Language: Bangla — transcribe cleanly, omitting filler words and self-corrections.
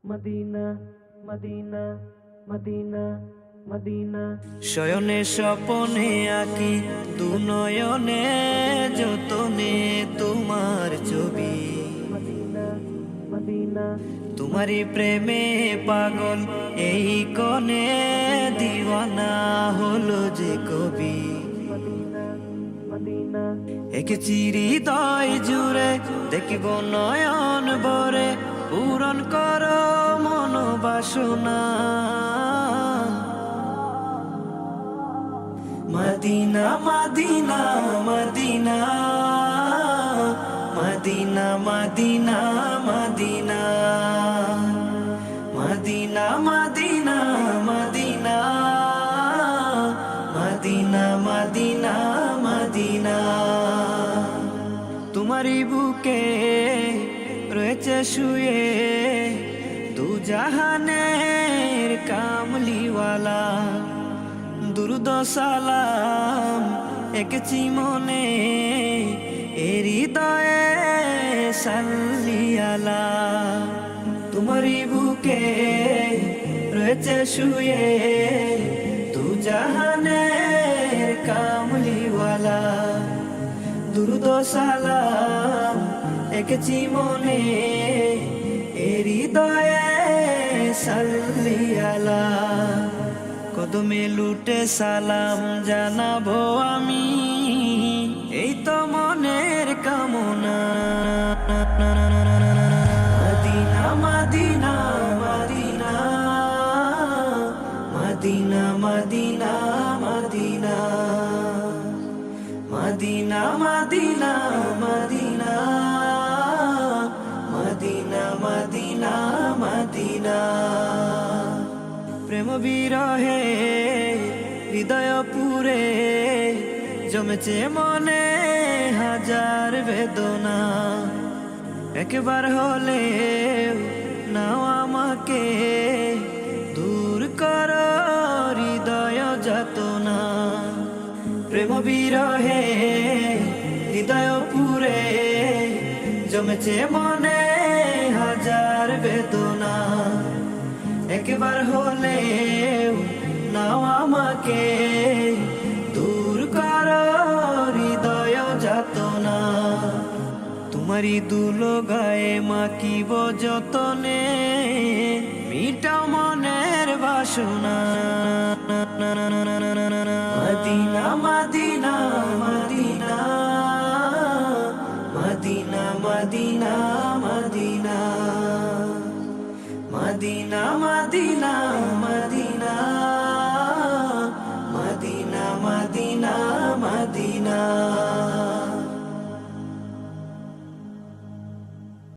Medina Medina Medina Medina. শয়নে স্বপনে আঁকি দু নয়নে যতনে তোমার ছবি। মদিনা মদিনা তোমারই প্রেমে পাগল এই কোণে দিওয়ানা হলো যে কবি। মদিনা মদিনা এক চিরিদয় জুড়ে দেখিব নয়ন ভরে পূরণ করো মনোবাসনা। Medina Medina Medina Medina Medina Medina Medina Medina Medina Medina Medina Medina. তোমারই বুকে রয়েছে শুয়ে দু জাহানের কামলিওয়ালা। দুরুদ সালাম এঁকেছি মনে হৃদয়ে সাল্লিয়ালা। তোমারই বুকে রয়েছে শুয়ে দু জাহানের কামলিওয়ালা। দুরুদ সালাম এঁকেছি মনে হৃদয়ে সাল্লিয়ালা। কদমে লুটে সালাম জানাবো আমি, এই তো মনের কামনা। Medina Medina Medina Medina Medina Medina Medina Medina Medina Medina Medina Medina. প্রেম বিরহে হৃদয় পুরে জমেছে মনে হাজার বেদনা। একবার হলে নাও আমাকে দূর কর হৃদয় যাতনা। প্রেম বিরহে হৃদয় পুরে জমেছে মনে হাজার বেদনা। একবার হলে নাও আমাকে দূর কর হৃদয় যাতনা। তোমারই দুলো গায়ে মাকিব যতনে মিটাও মনের বাসনা। Medina Medina Medina Medina Medina Medina Medina Medina Medina Medina Medina Medina.